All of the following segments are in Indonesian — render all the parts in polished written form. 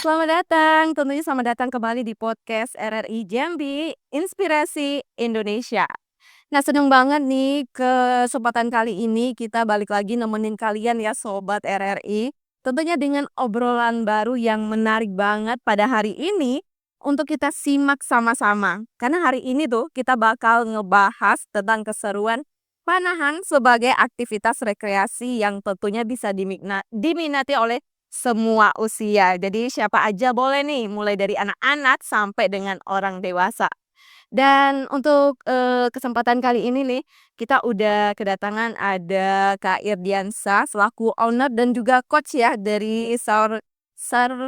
selamat datang. Tentunya selamat datang kembali di podcast RRI Jambi, Inspirasi Indonesia. Nah, seneng banget nih kesempatan kali ini kita balik lagi nemenin kalian ya Sobat RRI. Tentunya dengan obrolan baru yang menarik banget pada hari ini untuk kita simak sama-sama. Karena hari ini tuh kita bakal ngebahas tentang keseruan panahan sebagai aktivitas rekreasi yang tentunya bisa diminati oleh semua usia. Jadi siapa aja boleh nih, mulai dari anak-anak sampai dengan orang dewasa. Dan untuk, kesempatan kali ini nih, kita udah kedatangan ada Kak Irdiansa selaku owner dan juga coach ya dari Sar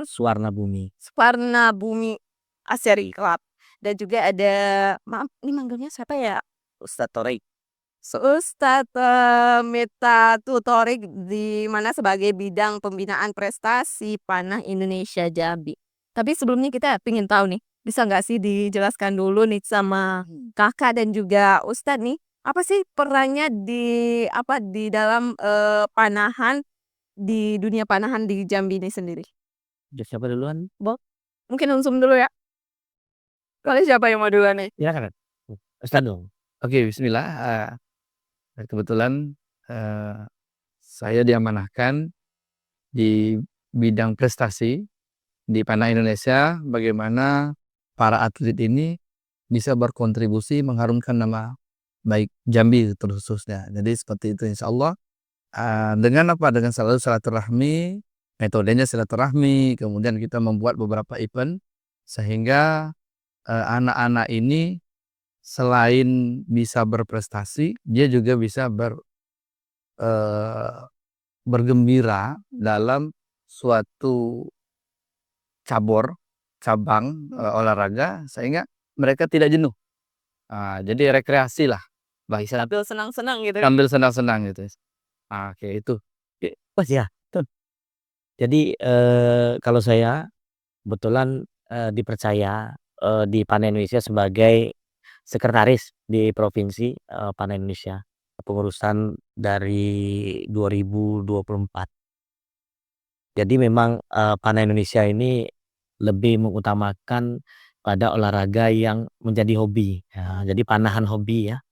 Suwarna Bumi. Suparna Bumi Archery Club. Dan juga ada maaf ini manggilnya siapa ya? Ustadz Torik. Ustadz, Miftah Tutorik di mana sebagai bidang pembinaan prestasi panah Indonesia Jambi. Tapi sebelumnya kita pengen tahu nih, bisa nggak sih dijelaskan dulu nih sama Kakak dan juga Ustadz nih, apa sih perannya di dalam, panahan di dunia panahan di Jambi ini sendiri? Siapa duluan? Mungkin Unsum dulu ya? Kali siapa yang mau duluan nih? Silakan. Ustadz dong. Oke, bismillah. Kebetulan saya diamanahkan di bidang prestasi di Panah Indonesia, bagaimana para atlet ini bisa berkontribusi mengharumkan nama baik Jambi terkhususnya. Jadi seperti itu insya Allah. Dengan Dengan selalu silaturahmi, metodenya silaturahmi, kemudian kita membuat beberapa event sehingga anak-anak ini selain bisa berprestasi, dia juga bisa bergembira dalam suatu cabang olahraga sehingga mereka tidak jenuh. Jadi rekreasi lah, bahasa Sambil senang-senang gitu. sambil senang-senang gitu. Oke itu. Oh ya, betul. Jadi kalau saya kebetulan dipercaya di Panah Indonesia sebagai sekretaris di provinsi Panah Indonesia, pengurusan dari 2024. Jadi memang Panah Indonesia ini lebih mengutamakan pada olahraga yang menjadi hobi. Jadi panahan hobi ya,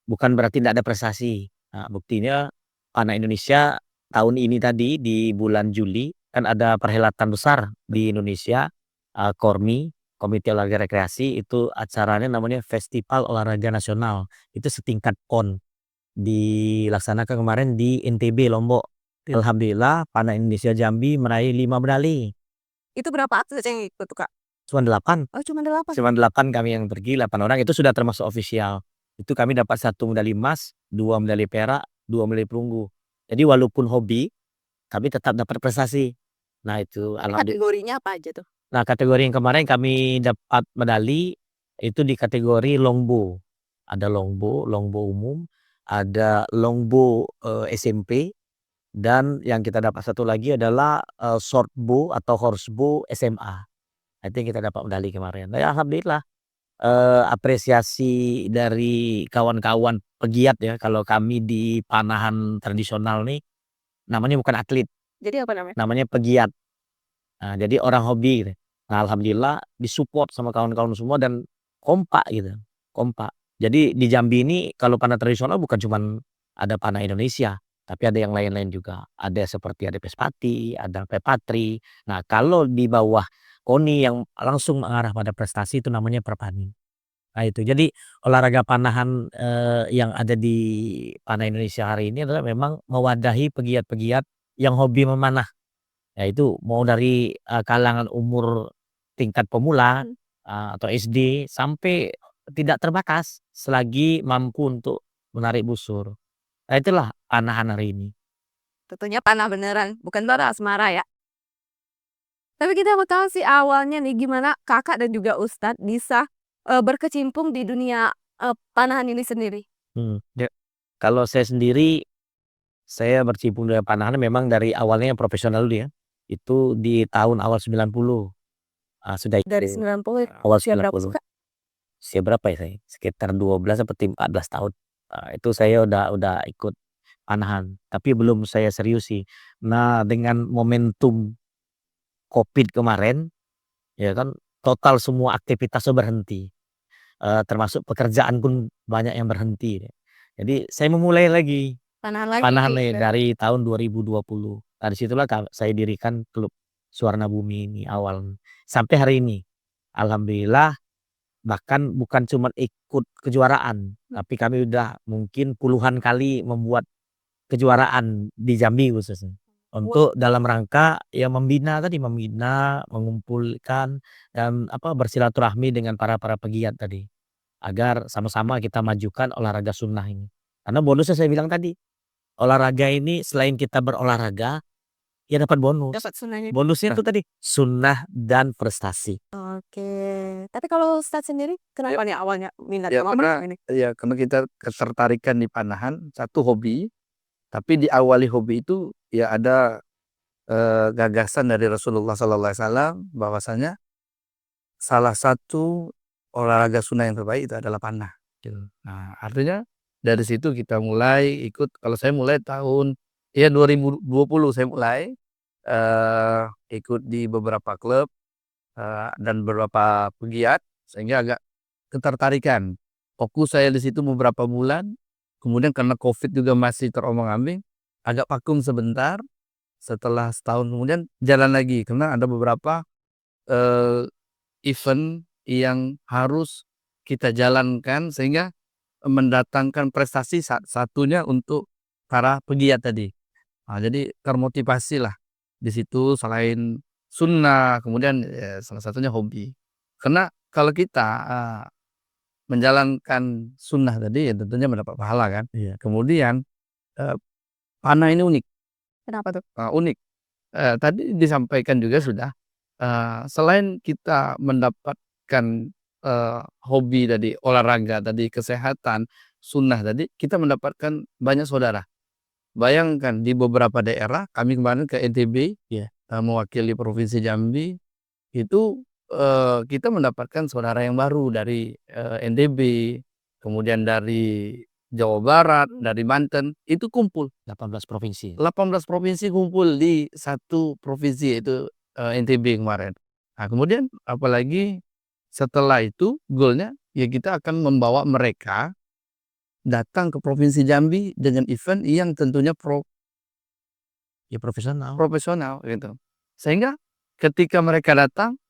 bukan berarti tidak ada prestasi. Buktinya Panah Indonesia tahun ini tadi di bulan Juli kan ada perhelatan besar di Indonesia, KORMI, Komite Olahraga Rekreasi, itu acaranya namanya Festival Olahraga Nasional. Itu setingkat PON, dilaksanakan kemarin di NTB, Lombok. Alhamdulillah Panah Indonesia Jambi meraih 5 medali. Itu berapa atlet yang ikut tuh, Kak? Cuma 8. Oh, cuma 8. Cuma 8 kami yang pergi, 8 orang itu sudah termasuk ofisial. Itu kami dapat 1 medali emas, 2 medali perak, 2 medali perunggu. Jadi walaupun hobi, kami tetap dapat prestasi. Nah itu Kategorinya apa aja tuh? Nah kategori yang kemarin kami dapat medali itu di kategori longbow. Ada longbow umum, ada longbow SMP, dan yang kita dapat satu lagi adalah shortbow atau horsebow SMA. Itu yang kita dapat medali kemarin. Nah, alhamdulillah apresiasi dari kawan-kawan pegiat ya, kalau kami di panahan tradisional nih namanya bukan atlet, Jadi apa namanya? namanya pegiat. Jadi orang hobi gitu. Nah, alhamdulillah disupport sama kawan-kawan semua dan kompak gitu, kompak. Jadi di Jambi ini kalau panah tradisional bukan cuman ada panah Indonesia, tapi ada yang lain-lain juga. Ada seperti ada Pespati, ada Pepatri. Nah, kalau di bawah KONI yang langsung mengarah pada prestasi itu namanya Perpani. Nah itu, jadi olahraga panahan yang ada di Panah Indonesia hari ini adalah memang mewadahi pegiat-pegiat yang hobi memanah. Yaitu mau dari kalangan umur tingkat pemula atau SD sampai tidak terbatas selagi mampu untuk menarik busur. Nah itulah panahan hari ini. Tentunya panah beneran, bukan bara asmara ya. Tapi kita mau tahu sih awalnya nih gimana Kakak dan juga Ustadz bisa berkecimpung di dunia panahan ini sendiri. Ya. Kalau saya sendiri, saya berkecimpung dengan panahan memang dari awalnya yang profesional dulu ya. Itu di tahun awal 90. Sudah Dari itu 90 awal usia berapa 90. sih, Kak? Usia berapa ya saya? Sekitar 12 seperti 14 tahun. Itu saya udah ikut panahan, tapi belum saya serius sih. Nah, dengan momentum Covid kemarin, ya kan, total semua aktivitasnya berhenti, termasuk pekerjaan pun banyak yang berhenti. Jadi saya memulai lagi, Panahan lagi panahan nih nih berarti. dari tahun 2020. Nah, di situlah saya dirikan klub Suwarna Bumi ini awal, sampai hari ini. Alhamdulillah, bahkan bukan cuma ikut kejuaraan, tapi kami udah mungkin puluhan kali membuat kejuaraan di Jambi khususnya. Wah, Untuk dalam rangka ya membina tadi, mengumpulkan dan bersilaturahmi dengan para pegiat tadi. Agar sama-sama kita majukan olahraga sunnah ini. Karena bonusnya saya bilang tadi, olahraga ini selain kita berolahraga, ya dapat bonus. dapat sunahnya. Bonusnya Nah, itu tadi, sunnah dan prestasi. Oke. Tapi kalau Ustadz sendiri kenapa nih awalnya minat ya sama karena panahan ini? karena kita ketertarikan di panahan, satu hobi, tapi diawali hobi itu ya ada gagasan dari Rasulullah SAW bahwasanya salah satu olahraga sunnah yang terbaik itu adalah panah, gitu. Nah, artinya dari situ kita mulai ikut. Kalau saya mulai tahun 2020 saya mulai ikut di beberapa klub dan beberapa pegiat, sehingga agak ketertarikan. Fokus saya di situ beberapa bulan, kemudian karena Covid juga masih terombang-ambing, agak vakum sebentar. Setelah setahun kemudian jalan lagi, karena ada beberapa eee, event yang harus kita jalankan sehingga mendatangkan prestasi, satunya untuk para pegiat tadi. Nah, jadi termotivasilah di situ selain sunnah, kemudian salah satunya hobi. Karena kalau kita menjalankan sunnah tadi ya tentunya mendapat pahala kan. Iya. Kemudian panah ini unik, Kenapa tuh? unik. Tadi disampaikan juga sudah, selain kita mendapatkan hobi tadi, olahraga tadi, kesehatan, sunnah tadi, kita mendapatkan banyak saudara. Bayangkan di beberapa daerah, kami kemarin ke NTB, Iya. mewakili Provinsi Jambi, itu kita mendapatkan saudara yang baru dari NTB, kemudian dari Jawa Barat, dari Banten, itu kumpul. 18 provinsi. 18 provinsi kumpul di satu provinsi, yaitu NTB kemarin. Nah, kemudian apalagi setelah itu goalnya ya kita akan membawa mereka datang ke Provinsi Jambi dengan event yang tentunya Ya profesional. profesional gitu. Sehingga ketika mereka datang,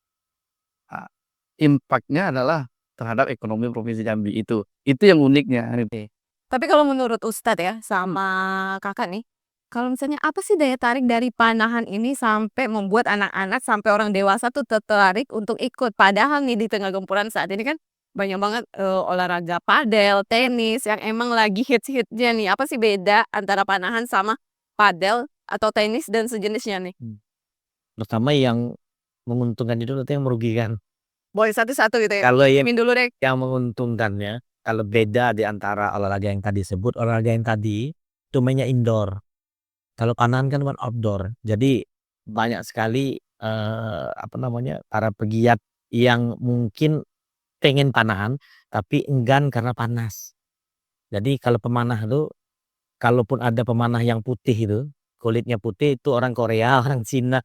impact-nya adalah terhadap ekonomi Provinsi Jambi itu. Itu yang uniknya gitu. Tapi kalau menurut Ustadz ya sama Kakak nih, kalau misalnya apa sih daya tarik dari panahan ini sampai membuat anak-anak sampai orang dewasa tuh tertarik untuk ikut? Padahal nih di tengah gempuran saat ini kan banyak banget olahraga padel, tenis yang emang lagi hits-hitsnya nih. Apa sih beda antara panahan sama padel atau tenis dan sejenisnya nih? Pertama yang menguntungkan itu nanti yang merugikan. Boleh satu-satu gitu ya? Kalau yang Min dulu deh. menguntungkannya, kalau beda di antara olahraga yang tadi sebut, olahraga yang tadi itu mainnya indoor. Kalau panahan kan outdoor. Jadi banyak sekali para pegiat yang mungkin pengen panahan tapi enggan karena panas. Jadi kalau pemanah itu, kalaupun ada pemanah yang putih itu, kulitnya putih itu orang Korea, orang Cina,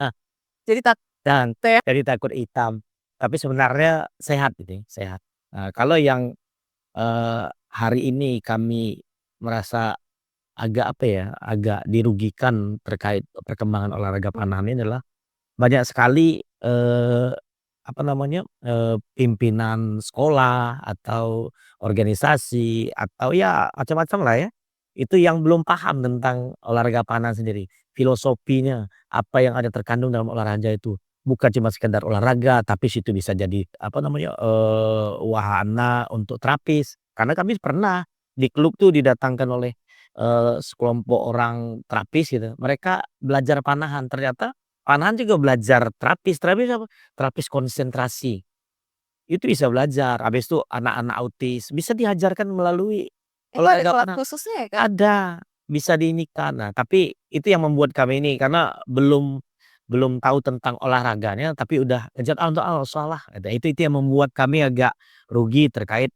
Jadi tak dan ya. jadi takut hitam. Tapi sebenarnya sehat itu, sehat. Nah, kalau yang hari ini kami merasa agak dirugikan terkait perkembangan olahraga panahan ini adalah banyak sekali pimpinan sekolah atau organisasi atau ya macam-macam lah ya, itu yang belum paham tentang olahraga panahan sendiri, filosofinya, apa yang ada terkandung dalam olahraga itu. Bukan cuma sekedar olahraga, tapi situ bisa jadi wahana untuk terapis. Karena kami pernah di klub tuh didatangkan oleh sekelompok orang terapis gitu. Mereka belajar panahan, ternyata panahan juga belajar terapis. Terapis apa? Terapis konsentrasi. Itu bisa belajar. Habis itu anak-anak autis bisa diajarkan melalui Itu ada olahraga kelas panahan. khususnya ya, Kak? Ada, bisa diinikan. Nah, tapi itu yang membuat kami ini karena belum tahu tentang olahraganya, tapi udah kejar, salah, gitu. Itu yang membuat kami agak rugi terkait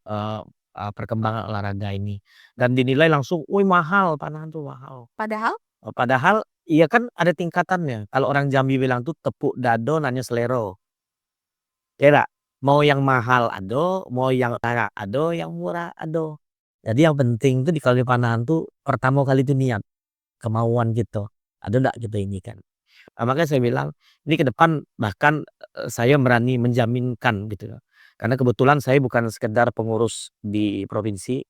perkembangan olahraga ini. Dan dinilai langsung, "Wih mahal, panahan tuh mahal." Padahal Padahal iya kan ada tingkatannya. Kalau orang Jambi bilang tuh tepuk dado nanya selero. Ya nggak? Mau yang mahal ado, mau yang ado, yang murah ado. Jadi yang penting tuh kalau di panahan tuh pertama kali itu niat, kemauan gitu. Ada nggak kita ini kan. Makanya saya bilang ini ke depan bahkan, saya berani menjaminkan gitu ya. Karena kebetulan saya bukan sekedar pengurus di provinsi,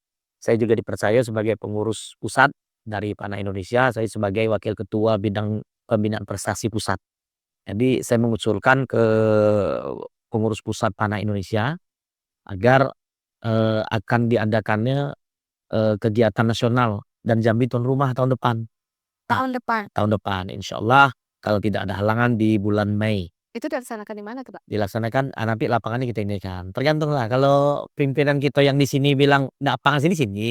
saya juga dipercaya sebagai pengurus pusat dari Panah Indonesia, saya sebagai wakil ketua bidang pembinaan prestasi pusat. Jadi saya mengusulkan ke pengurus pusat Panah Indonesia agar, akan diadakannya, kegiatan nasional dan Jambi tuan rumah tahun depan. Nah, Tahun depan. tahun depan insyaallah kalau tidak ada halangan di bulan Mei. Itu dilaksanakan di mana tuh, Kak? Dilaksanakan, nanti lapangannya kita ini kan. Tergantunglah kalau pimpinan kita yang di sini bilang lapangan sini, sini.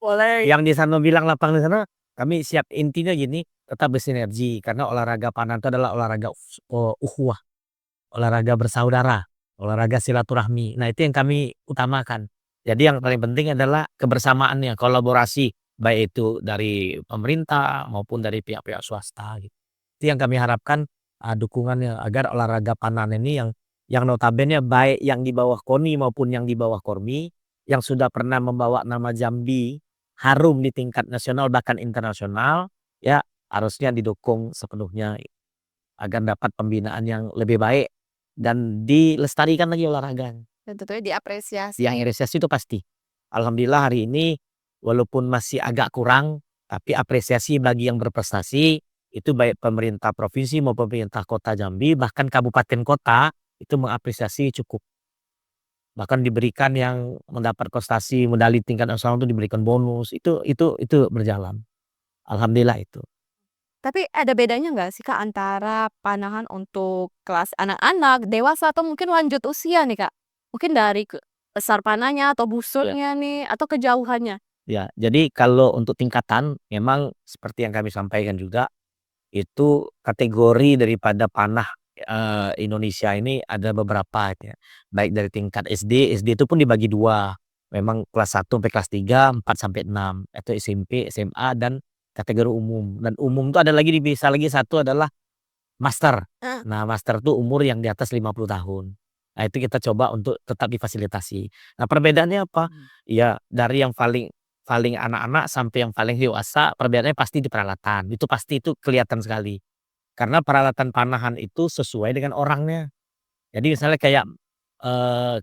Boleh. Yang di sana bilang lapangan di sana, kami siap. Intinya gini, tetap bersinergi karena olahraga panah itu adalah olahraga ukhuwah, olahraga bersaudara, olahraga silaturahmi. Nah, itu yang kami utamakan. Jadi yang paling penting adalah kebersamaannya, kolaborasi baik itu dari pemerintah maupun dari pihak-pihak swasta gitu. Itu yang kami harapkan, dukungannya agar olahraga panah ini yang notabene baik yang di bawah KONI maupun yang di bawah KORMI, yang sudah pernah membawa nama Jambi harum di tingkat nasional bahkan internasional, ya harusnya didukung sepenuhnya agar dapat pembinaan yang lebih baik dan dilestarikan lagi olahraganya. Dan tentunya diapresiasi. Yang apresiasi itu pasti. Alhamdulillah hari ini walaupun masih agak kurang, tapi apresiasi bagi yang berprestasi itu baik pemerintah provinsi maupun pemerintah kota Jambi bahkan kabupaten kota itu mengapresiasi cukup. Bahkan diberikan yang mendapat prestasi medali tingkat nasional itu diberikan bonus, itu berjalan. Alhamdulillah itu. Tapi ada bedanya nggak sih, Kak, antara panahan untuk kelas anak-anak, dewasa, atau mungkin lanjut usia nih, Kak? Mungkin dari besar panahnya atau Ya. busurnya nih, atau kejauhannya? Ya, jadi kalau untuk tingkatan memang seperti yang kami sampaikan juga, itu kategori daripada panah, Indonesia ini ada beberapa ya. Baik dari tingkat SD, SD itu pun dibagi 2. Memang kelas 1 sampai kelas 3, 4 sampai 6, itu SMP, SMA dan kategori umum. Dan umum itu ada lagi bisa lagi satu adalah master. Heeh. Nah, master itu umur yang di atas 50 tahun. Nah, itu kita coba untuk tetap difasilitasi. Nah, perbedaannya apa? Ya dari yang paling paling anak-anak sampai yang paling dewasa, perbedaannya pasti di peralatan. Itu pasti itu kelihatan sekali. Karena peralatan panahan itu sesuai dengan orangnya. Jadi misalnya kayak,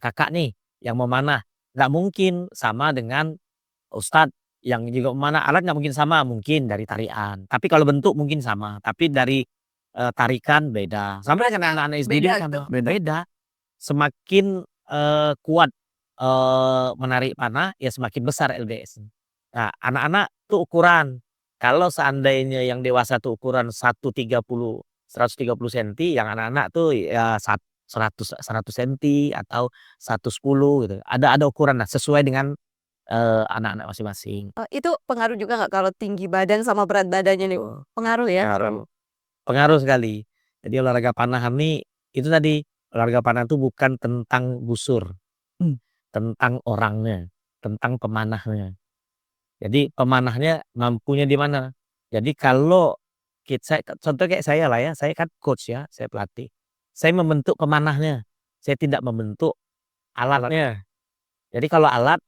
Kakak nih yang memanah, nggak mungkin sama dengan ustadz yang juga memanah, alat nggak mungkin sama, mungkin dari tarian. Tapi kalau bentuk mungkin sama, tapi dari, tarikan beda. Sampai dengan anak-anak SD Beda juga kan tuh. beda. Semakin, kuat, menarik panah, ya semakin besar LBS. Nah, anak-anak tuh ukuran, kalau seandainya yang dewasa tuh ukuran 130 senti, yang anak-anak tuh ya 100 senti atau 110 gitu. Ada ukuran lah sesuai dengan, anak-anak masing-masing. Itu pengaruh juga nggak kalau tinggi badan sama berat badannya nih? Pengaruh ya? Pengaruh. Pengaruh sekali. Jadi olahraga panahan nih, itu tadi, olahraga panah itu bukan tentang busur, tentang orangnya, tentang pemanahnya. Jadi pemanahnya mampunya di mana. Jadi kalau contoh kayak saya lah ya, saya kan coach ya, saya pelatih. Saya membentuk pemanahnya, saya tidak membentuk alatnya. Jadi kalau alat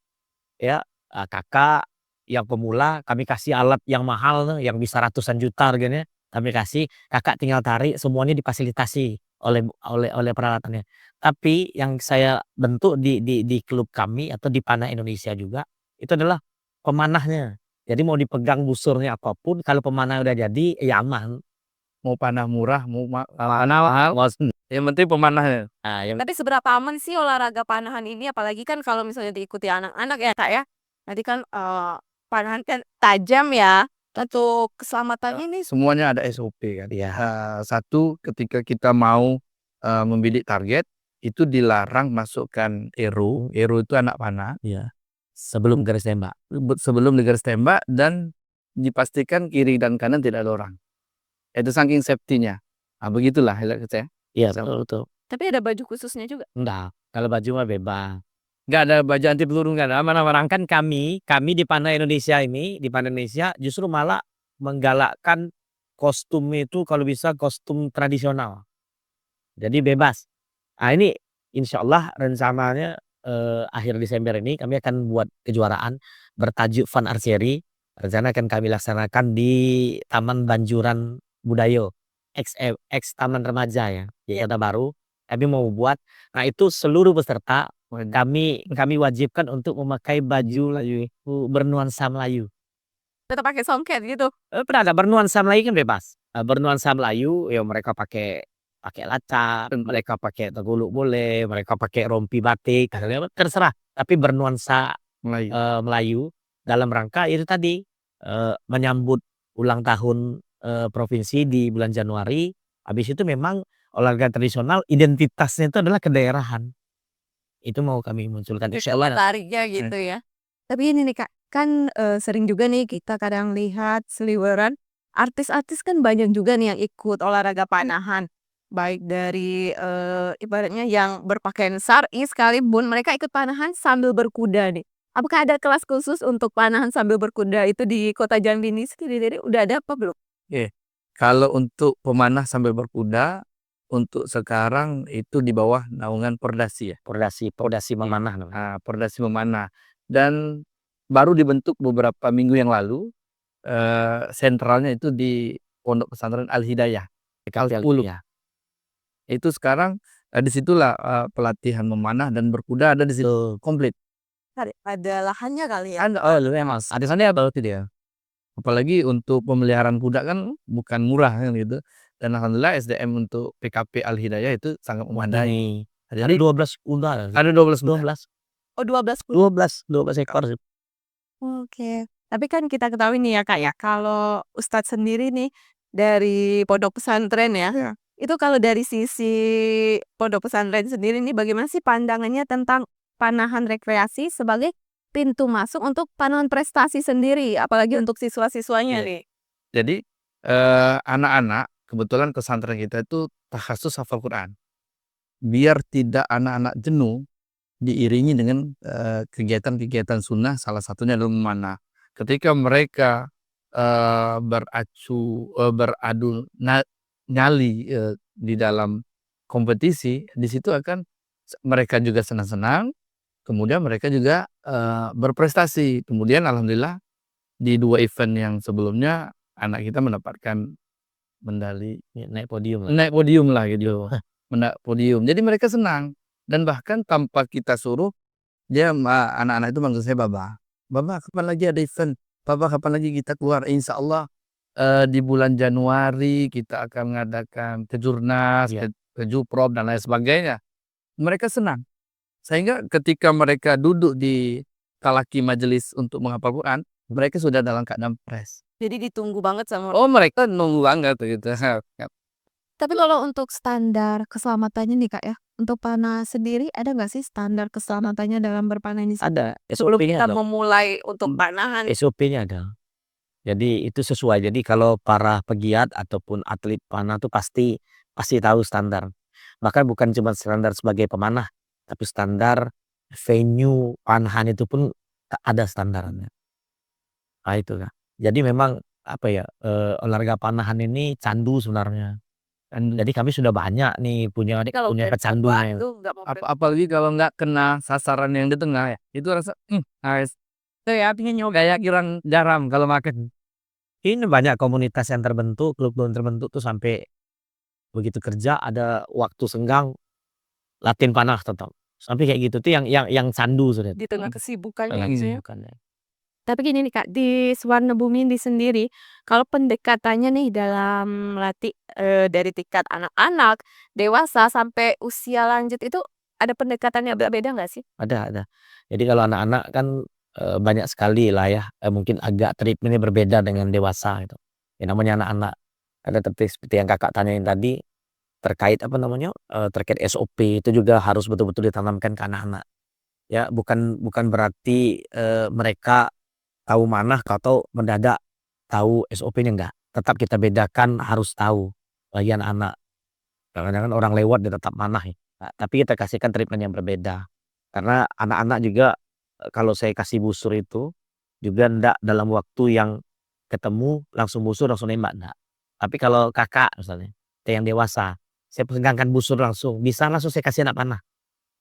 ya, Kakak yang pemula kami kasih alat yang mahal tuh, yang bisa ratusan juta harganya, kami kasih, Kakak tinggal tarik semuanya difasilitasi oleh peralatannya. Tapi yang saya bentuk di klub kami atau di Panah Indonesia juga, itu adalah pemanahnya. Jadi mau dipegang busurnya apapun, kalau pemanah udah jadi, ya aman. Mau panah murah, mau panah mahal, yang penting pemanahnya. Nah, yang Tapi seberapa aman sih olahraga panahan ini? Apalagi kan kalau misalnya diikuti anak-anak ya, Kak, ya. Nanti kan, panahan kan tajam ya. Untuk keselamatan ini Semuanya ada SOP kan. Iya. Satu ketika kita mau, membidik target, itu dilarang masukkan ero. Ero itu anak panah. Iya. Sebelum garis tembak. Sebelum di garis tembak dan dipastikan kiri dan kanan tidak ada orang. Itu saking safety-nya. Begitulah saya. Iya, betul. tapi ada baju khususnya juga? Enggak, kalau baju mah bebas. Nggak ada baju anti peluru, nggak ada. Aman-aman kan kami di Panah Indonesia ini, di Panah Indonesia justru malah menggalakkan kostum itu kalau bisa kostum tradisional. Jadi bebas. Nah, ini insyaallah rencananya, akhir Desember ini kami akan buat kejuaraan bertajuk Fun Archery. Rencana akan kami laksanakan di Taman Banjuran Budayo, ex Taman Remaja ya, di Kota Baru. Kami mau buat, nah itu seluruh peserta kami wajibkan untuk memakai baju bernuansa Melayu. Tetap pakai songket gitu? Ada bernuansa Melayu kan bebas. Bernuansa Melayu ya mereka pakai lacar, mereka pakai teguluk boleh, mereka pakai rompi batik, terserah. Tapi bernuansa Melayu. Melayu dalam rangka itu tadi, menyambut ulang tahun, provinsi di bulan Januari. Habis itu memang olahraga tradisional identitasnya itu adalah kedaerahan. Itu mau kami munculkan insyaallah. Tariknya gitu ya. Tapi ini nih Kak, kan, sering juga nih kita kadang lihat seliweran, artis-artis kan banyak juga nih yang ikut olahraga panahan. Baik dari, ibaratnya yang berpakaian syar'i sekalipun mereka ikut panahan sambil berkuda nih. Apakah ada kelas khusus untuk panahan sambil berkuda itu di Kota Jambi ini sendiri, udah ada apa belum? Oke, kalau untuk pemanah sambil berkuda, untuk sekarang itu di bawah naungan Pordasi ya. Pordasi memanah namanya. Pordasi memanah dan baru dibentuk beberapa minggu yang lalu, sentralnya itu di Pondok Pesantren Al Hidayah, Uluk. Ya. Itu sekarang, di situlah, pelatihan memanah dan berkuda ada di situ komplit. Ada lahannya kali ya? Oh lumayan Mas, arisannya apa itu dia? Apalagi untuk pemeliharaan kuda kan bukan murah kan gitu, dan alhamdulillah SDM untuk PKP Al Hidayah itu sangat memadai. Ada Jadi 12 kuda. ada 12 kuda. 12 Oh 12 12 ekor. Oke. Tapi kan kita ketahui nih ya Kak ya, kalau Ustadz sendiri nih dari pondok pesantren ya, Iya. itu kalau dari sisi pondok pesantren sendiri nih bagaimana sih pandangannya tentang panahan rekreasi sebagai pintu masuk untuk panahan prestasi sendiri, apalagi untuk siswa-siswanya Iya. nih? Jadi, anak-anak kebetulan pesantren kita itu takhasus hafal Quran. Biar tidak anak-anak jenuh, diiringi dengan, kegiatan-kegiatan sunnah salah satunya adalah memanah. Ketika mereka, beradu nyali, di dalam kompetisi, di situ akan mereka juga senang-senang, kemudian mereka juga, berprestasi. Kemudian alhamdulillah di 2 event yang sebelumnya anak kita mendapatkan medali Naik podium lah. naik podium lah gitu, naik podium. Jadi mereka senang dan bahkan tanpa kita suruh dia anak-anak itu manggil saya Baba. "Baba kapan lagi ada event? Baba kapan lagi kita keluar? Insyaallah, di bulan Januari kita akan mengadakan kejurnas, Iya. ke Juprop dan lain sebagainya." Mereka senang. Sehingga ketika mereka duduk di talaki majelis untuk menghafal Quran, mereka sudah dalam keadaan fresh. Jadi ditunggu banget sama Oh mereka nunggu banget gitu. Tapi kalau untuk standar keselamatannya nih Kak ya, untuk panah sendiri ada nggak sih standar keselamatannya dalam berpanah ini? Ada Sebelum SOP-nya kita ada. memulai untuk panahan. SOP-nya ada. Jadi itu sesuai. Jadi kalau para pegiat ataupun atlet panah tuh pasti tahu standar. Bahkan bukan cuma standar sebagai pemanah, tapi standar venue panahan itu pun ada standarnya. Nah itu Kak. Jadi memang apa ya, olahraga panahan ini candu sebenarnya. Jadi kami sudah banyak nih punya Jadi kalau udah kecanduan. itu nggak mau Apalagi kalau nggak kena sasaran yang di tengah ya, itu rasa, nice. Itu ya pengen nyoba kayak kirang garam kalau makan. Ini banyak komunitas yang terbentuk, klub-klub yang terbentuk tuh sampai begitu kerja ada waktu senggang latihan panah tetap. Sampai kayak gitu tuh yang candu sudah. di tengah kesibukannya Tengah gitu ya. kesibukannya. Tapi gini nih Kak, di Suwarna Bumi ini sendiri, kalau pendekatannya nih dalam melatih, dari tingkat anak-anak, dewasa, sampai usia lanjut itu ada pendekatannya beda nggak sih? Ada. Jadi kalau anak-anak kan, banyak sekali lah ya, mungkin agak treatment-nya berbeda dengan dewasa gitu. Ya namanya anak-anak, ada seperti yang Kakak tanyain tadi, terkait apa namanya, terkait SOP itu juga harus betul-betul ditanamkan ke anak-anak. Ya bukan berarti, mereka tahu manah atau mendadak tahu SOP-nya enggak. Tetap kita bedakan harus tahu bagi anak-anak. Kadang-kadang orang lewat dia tetap manah ya. Nah, tapi kita kasihkan treatment yang berbeda. Karena anak-anak juga kalau saya kasih busur itu juga ndak dalam waktu yang ketemu langsung busur langsung nembak enggak. Tapi kalau kakak misalnya, yang dewasa, saya pegangkan busur langsung, bisa langsung saya kasih anak panah.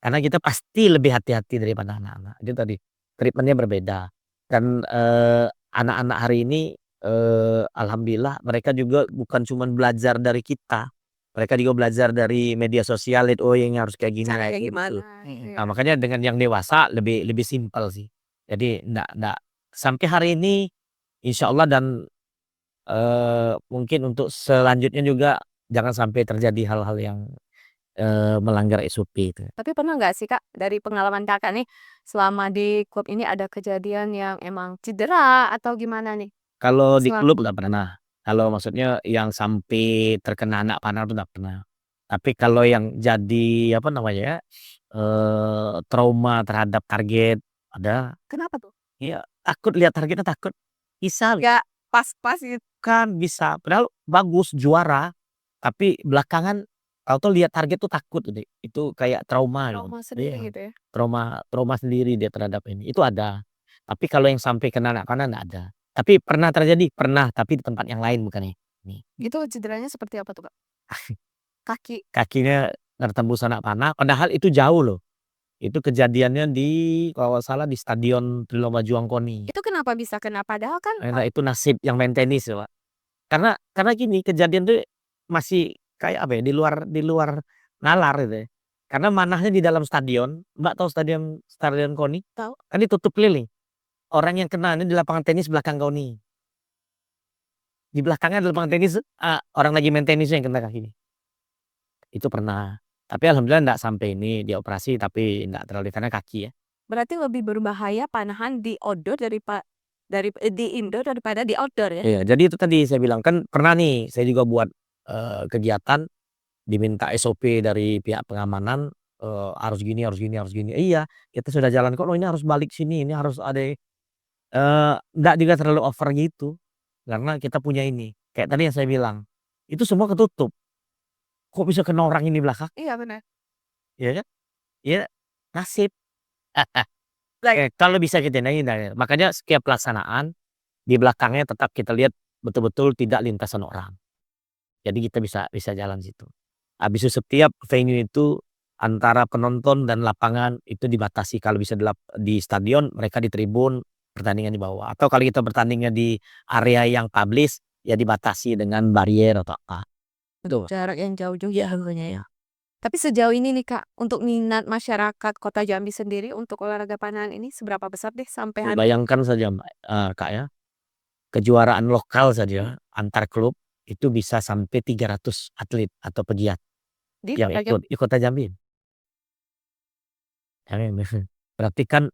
Karena kita pasti lebih hati-hati daripada anak-anak. Itu tadi, treatment-nya berbeda. Dan, anak-anak hari ini, alhamdulillah mereka juga bukan cuman belajar dari kita, mereka juga belajar dari media sosial, lihat, oh ini harus kayak gini, Caranya kayak gimana, gitu. Mhm. Nah, iya. makanya dengan yang dewasa lebih lebih simpel sih. Jadi ndak sampai hari ini insyaallah dan, mungkin untuk selanjutnya juga jangan sampai terjadi hal-hal yang, melanggar SOP itu. Tapi pernah nggak sih Kak, dari pengalaman Kakak nih, selama di klub ini ada kejadian yang emang cedera atau gimana nih? Kalau di Selama klub nggak pernah. Kalau maksudnya yang sampai terkena anak panah tuh nggak pernah. Tapi kalau yang jadi apa namanya ya, trauma terhadap target ada. kenapa tuh? Iya, takut lihat targetnya takut. Bisa Nggak pas-pas gitu, kan bisa, padahal bagus juara, tapi belakangan tahu-tahu lihat target tuh takut gitu, itu kayak trauma gitu. trauma sendiri Iya, gitu ya? trauma trauma sendiri dia terhadap ini, itu ada. Tapi kalau yang sampai kena anak panah nggak ada. Tapi pernah terjadi, pernah, tapi di tempat yang lain bukan ini. Itu cederanya seperti apa tuh Kak? Kaki. Kakinya tertembus anak panah, padahal itu jauh loh. Itu kejadiannya di kalau nggak salah di Stadion Triloma Juangkoni. Itu kenapa bisa kena? Padahal kan Nah itu nasib yang main tenis ya, Pak. Karena gini, kejadian tuh masih kayak apa ya, di luar nalar gitu ya. Karena manahnya di dalam stadion, Mbak tahu stadion Stadion KONI? tahu. Kan ditutup keliling. Orang yang kena ini di lapangan tenis belakang KONI. Di belakangnya ada lapangan tenis, orang lagi main tenisnya yang kena kakinya. Itu pernah. Tapi alhamdulillah enggak sampai ini dioperasi, tapi enggak terlalu karena kaki ya. Berarti lebih berbahaya panahan di outdoor di indoor daripada di outdoor ya? Iya, jadi itu tadi saya bilang, kan pernah nih saya juga buat, kegiatan diminta SOP dari pihak pengamanan, harus gini harus gini harus gini. Iya, kita sudah jalan kok, "Oh ini harus balik sini, ini harus ada," enggak juga terlalu over gitu, karena kita punya ini, kayak tadi yang saya bilang, itu semua ketutup, kok bisa kena orang ini belakang, Iya benar. ya kan? Ya nasib. Like Kalau bisa kita hindari, makanya setiap pelaksanaan, di belakangnya tetap kita lihat betul-betul tidak lintasan orang. Jadi kita bisa bisa jalan situ. Habis itu setiap venue itu antara penonton dan lapangan itu dibatasi, kalau bisa di stadion mereka di tribun, pertandingan di bawah. Atau kalau kita bertandingnya di area yang publish, ya dibatasi dengan barier atau apa. Itu. jarak yang jauh juga harusnya ya. Tapi sejauh ini nih Kak, untuk minat masyarakat Kota Jambi sendiri untuk olahraga panahan ini seberapa besar deh sampai hari Bayangkan saja Mbak, Kak ya, kejuaraan lokal saja antar klub itu bisa sampai 300 atlet atau pegiat di yang Kota ikut Jambi? di Kota Jambi. Berarti kan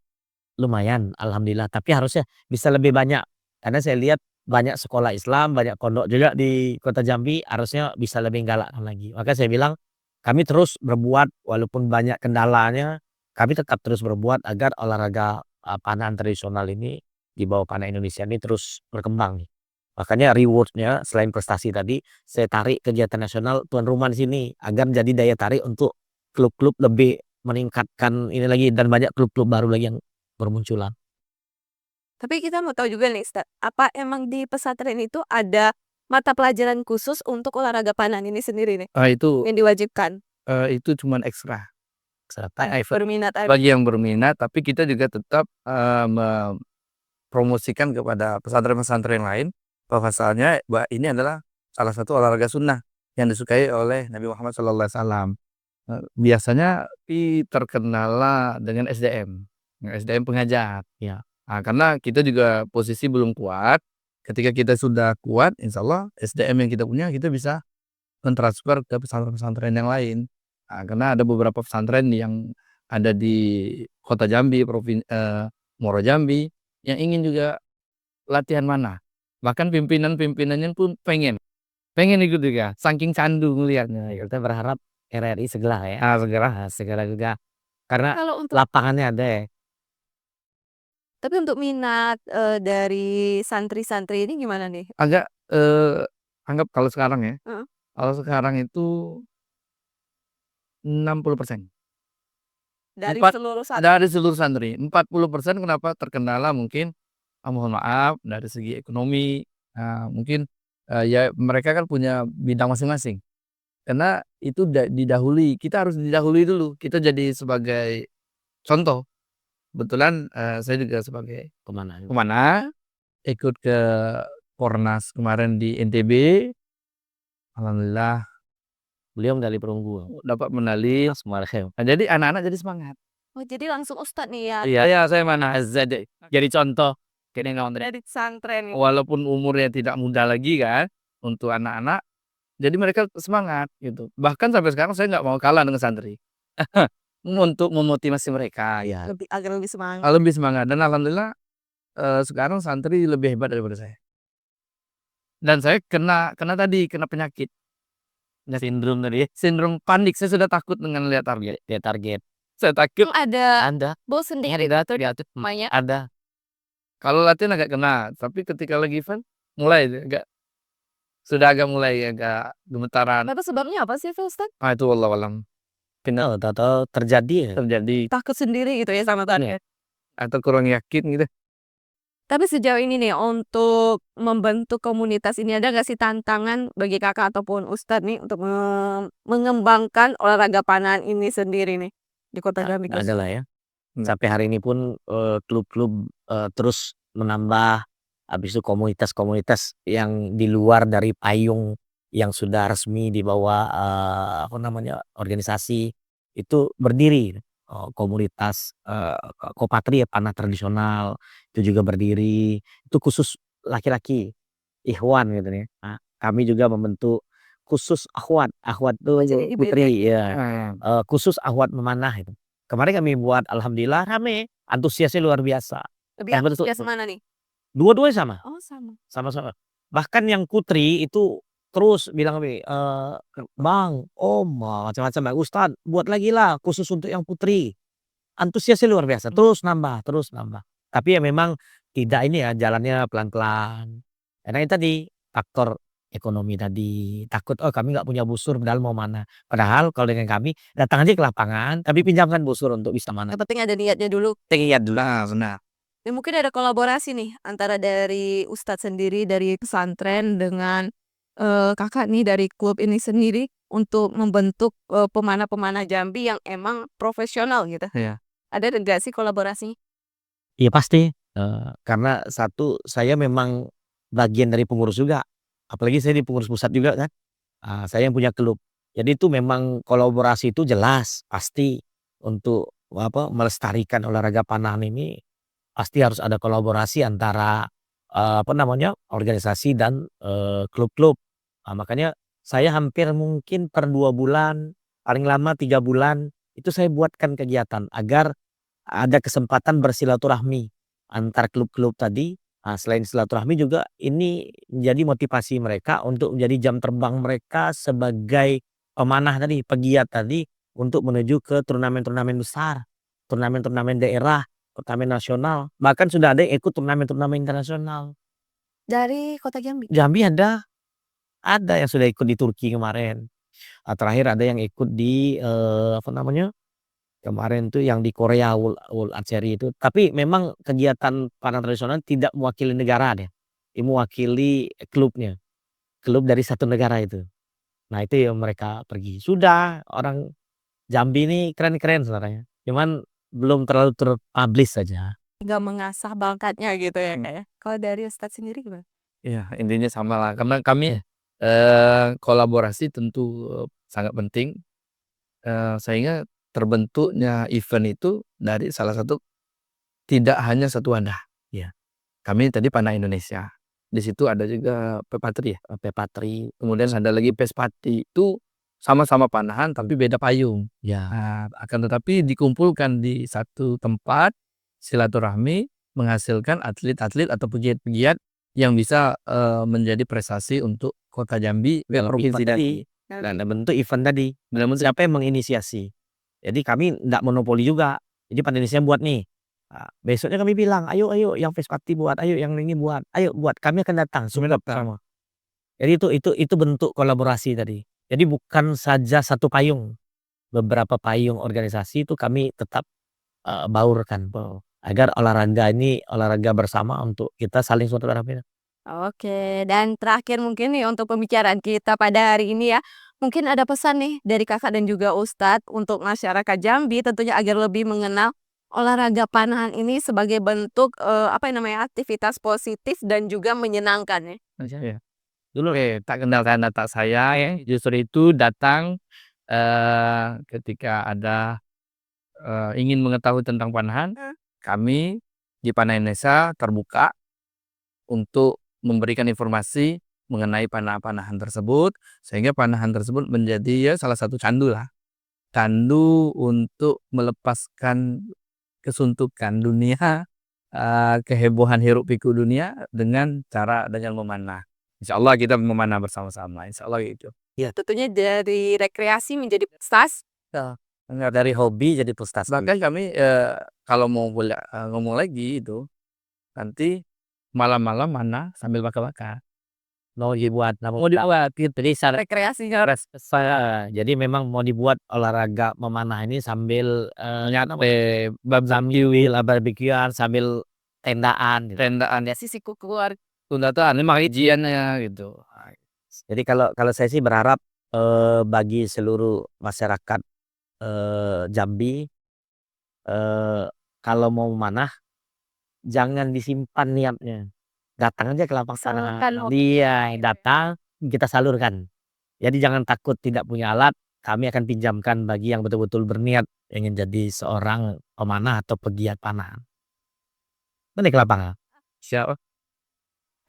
lumayan alhamdulillah, tapi harusnya bisa lebih banyak. Karena saya lihat banyak sekolah Islam, banyak pondok juga di Kota Jambi, harusnya bisa lebih galakkan lagi. Maka saya bilang, kami terus berbuat walaupun banyak kendalanya, kami tetap terus berbuat agar olahraga, panahan tradisional ini di bawah Panah Indonesia ini terus berkembang nih. Makanya reward-nya selain prestasi tadi, saya tarik kegiatan nasional tuan rumah di sini agar jadi daya tarik untuk klub-klub lebih meningkatkan ini lagi dan banyak klub-klub baru lagi yang bermunculan. Tapi kita mau tahu juga nih Ustaz, apa emang di pesantren itu ada mata pelajaran khusus untuk olahraga panahan ini sendiri nih, Itu, yang diwajibkan? itu cuman ekstra effort Berminat aja. bagi yang berminat, tapi kita juga tetap, mempromosikan kepada pesantren-pesantren lain bahwasanya ini adalah salah satu olahraga sunnah yang disukai oleh Nabi Muhammad SAW. Biasanya terkenala dengan SDM pengajar. Ya, Karena kita juga posisi belum kuat, ketika kita sudah kuat insyaallah SDM yang kita punya kita bisa mentransfer ke pesantren-pesantren yang lain. Karena ada beberapa pesantren yang ada di Kota Jambi, Muaro Jambi yang ingin juga latihan manah. Bahkan pimpinan-pimpinannya pun pengen ikut juga, saking candu ngelihatnya. kita berharap RRI segera ya, Segera. segera juga karena Kalau untuk lapangannya ada ya. tapi untuk minat, dari santri-santri ini gimana nih? Agak, anggap kalau sekarang ya, Heeh. kalau sekarang itu 60%. Dari Empat seluruh dari seluruh santri, 40% kenapa terkendala mungkin, mohon maaf dari segi ekonomi, mungkin, ya mereka kan punya bidang masing-masing. Karena itu didahului, kita harus didahului dulu, kita jadi sebagai contoh. Kebetulan, saya juga sebagai Kemana? pemanah, ikut ke Pornas kemarin di NTB, alhamdulillah Beliau medali perunggu. dapat medali. Kemarin. Nah, jadi anak-anak jadi semangat. Oh, jadi langsung ustadz nih ya Iya, saya mana jadi contoh kene dari pesantren. walaupun umurnya tidak muda lagi kan, untuk anak-anak, jadi mereka semangat gitu. Bahkan sampai sekarang saya nggak mau kalah dengan santri. Untuk memotivasi mereka ya. Agar lebih semangat. Lebih semangat dan alhamdulillah, sekarang santri lebih hebat daripada saya. Dan saya kena penyakit. Sindrom tadi. Sindrom panik, saya sudah takut dengan lihat target. Dia target. Saya takut. Ada. bosen deh mainnya. Ada. Kalau latihan agak kena, tapi ketika lagi event mulai agak mulai agak gemetaran. Bapak sebabnya apa sih Ustadz? Itu wallahu alam. Tahu terjadi Takut sendiri gitu ya sama target. Atau kurang yakin gitu. Tapi sejauh ini nih untuk membentuk komunitas ini ada nggak sih tantangan bagi kakak ataupun Ustadz nih untuk mengembangkan olahraga panahan ini sendiri nih di Kota Jambi? Ada lah ya. Sampai hari ini pun klub-klub terus menambah, habis itu komunitas-komunitas yang di luar dari payung yang sudah resmi di bawah organisasi itu berdiri. Komunitas Kopatri ya, panah tradisional itu juga berdiri, itu khusus laki-laki, ikhwan gitu nih. Nah, kami juga membentuk khusus akhwat tuh jadi putri ya, khusus akhwat memanah itu. Kemarin kami buat alhamdulillah rame, antusiasnya luar biasa. Lebih antusias mana nih? Dua-duanya sama. Oh sama. Sama-sama. Bahkan yang putri itu terus bilang kami, "Bang, Om, macam-macam, Bang, Ustadz buat lagi lah khusus untuk yang putri." Antusiasnya luar biasa, terus nambah. Tapi ya memang tidak ini ya, jalannya pelan-pelan. Karena itu tadi, faktor ekonomi tadi, takut, "Oh kami nggak punya busur padahal mau mana." Padahal kalau dengan kami, datang aja ke lapangan, tapi pinjamkan busur untuk bisa mana. Yang penting ada niatnya dulu. Lihat dulu. Benar. Dan mungkin ada kolaborasi nih antara dari Ustadz sendiri dari pesantren dengan kakak nih dari klub ini sendiri untuk membentuk pemanah-pemanah Jambi yang emang profesional gitu. Iya. Ada nggak sih kolaborasinya? Iya pasti, karena satu saya memang bagian dari pengurus juga, apalagi saya di pengurus pusat juga kan, saya yang punya klub. Jadi itu memang kolaborasi itu jelas, pasti untuk melestarikan olahraga panahan ini, pasti harus ada kolaborasi antara, organisasi dan, klub-klub. Makanya saya hampir mungkin per 2 bulan, paling lama 3 bulan, itu saya buatkan kegiatan agar ada kesempatan bersilaturahmi antar klub-klub tadi. Selain silaturahmi juga ini menjadi motivasi mereka untuk menjadi jam terbang mereka sebagai pemanah tadi, pegiat tadi untuk menuju ke turnamen-turnamen besar, turnamen-turnamen daerah, turnamen nasional, bahkan sudah ada yang ikut turnamen-turnamen internasional. Dari Kota Jambi? Jambi ada yang sudah ikut di Turki kemarin. Terakhir ada yang ikut di kemarin tuh yang di Korea World Archery itu. Tapi memang kegiatan panah tradisional tidak mewakili negara dia. Dia mewakili klubnya. Klub dari satu negara itu. Nah itu yang mereka pergi. Sudah orang Jambi ini keren-keren sebenarnya. Cuman belum terlalu terpublish saja. Nggak mengasah bakatnya gitu ya kayak. Kalau dari Ustadz sendiri gimana? Iya, intinya sama lah. Karena kami kolaborasi tentu sangat penting. Sehingga terbentuknya event itu dari salah satu, tidak hanya satu wadah. Iya. Kami tadi Panah Indonesia. Di situ ada juga Pepatri ya. Pepatri. Kemudian ada lagi Pespati. Itu sama-sama panahan tapi beda payung. Ya. Akan tetapi dikumpulkan di satu tempat, silaturahmi, menghasilkan atlet-atlet atau pegiat-pegiat yang bisa menjadi prestasi untuk Kota Jambi, provinsi tadi. Dan bentuk event tadi. Siapa yang menginisiasi? Jadi kami enggak monopoli juga. Jadi Panah Indonesia buat nih. Besoknya kami bilang, ayo yang Pespati buat, ayo yang ini buat, ayo buat. Kami akan datang semua. Jadi itu bentuk kolaborasi tadi. Jadi bukan saja satu payung. Beberapa payung organisasi itu kami tetap baurkan agar olahraga ini olahraga bersama untuk kita saling silaturahmi. Oke, dan terakhir mungkin nih untuk pembicaraan kita pada hari ini ya, Mungkin ada pesan nih dari Kakak dan juga Ustadz untuk masyarakat Jambi tentunya agar lebih mengenal olahraga panahan ini sebagai bentuk, aktivitas positif dan juga menyenangkan ya? Ya. Dulu tak kenalkan data saya ya, justru itu datang, ketika ada, ingin mengetahui tentang panahan, Mmm. kami di Panah Indonesia terbuka untuk memberikan informasi mengenai panah-panahan tersebut, sehingga panahan tersebut menjadi ya salah satu candu lah. Candu untuk melepaskan kesuntukan dunia, kehebohan hiruk pikuk dunia dengan memanah. Insyaallah kita memanah bersama-sama, insyaallah gitu. Tentunya dari rekreasi menjadi prestasi. Enggak, dari hobi jadi prestasi. Bahkan kami, kalau mau ngomong lagi itu, nanti malam-malam manah sambil bakar-bakar. Mau dibuat Gitu. jadi Rekreasinya jadi memang mau dibuat olahraga memanah ini sambil, barbekyuan sambil tendaan gitu. Tendaan ya, sisi keluarga. tunda-tunda memang ijiannya gitu. Jadi kalau kalau saya sih berharap, bagi seluruh masyarakat, Jambi, kalau mau memanah jangan disimpan niatnya, datang aja ke lapang Salurkan tanah. hobi. Iya, datang kita salurkan. Jadi jangan takut tidak punya alat, kami akan pinjamkan bagi yang betul-betul berniat ingin jadi seorang pemanah atau pegiat panah. Balik ke lapangan. Siap.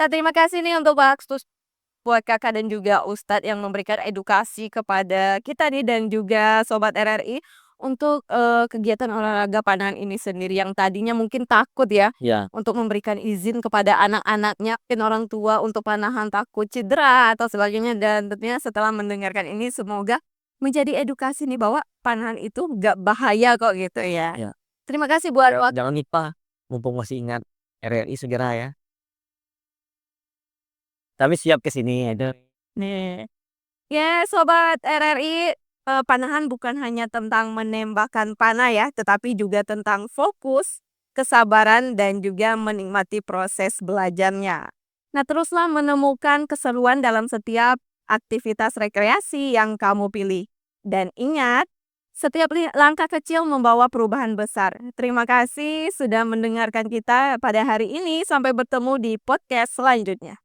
Nah, terima kasih nih untuk waktu buat Kakak dan juga Ustadz yang memberikan edukasi kepada kita nih dan juga sobat RRI untuk, kegiatan olahraga panahan ini sendiri yang tadinya mungkin takut ya Iya. untuk memberikan izin kepada anak-anaknya, mungkin orang tua untuk panahan takut cedera atau sebagainya dan tentunya setelah mendengarkan ini semoga menjadi edukasi nih bahwa panahan itu nggak bahaya kok gitu ya. Iya. Terima kasih buat Jangan lupa, mumpung masih ingat RRI segera ya. Tapi siap ke sini itu. nih. Ya, sobat RRI, panahan bukan hanya tentang menembakkan panah ya, tetapi juga tentang fokus, kesabaran, dan juga menikmati proses belajarnya. Nah, teruslah menemukan keseruan dalam setiap aktivitas rekreasi yang kamu pilih. Dan ingat, setiap langkah kecil membawa perubahan besar. Terima kasih sudah mendengarkan kita pada hari ini. Sampai bertemu di podcast selanjutnya.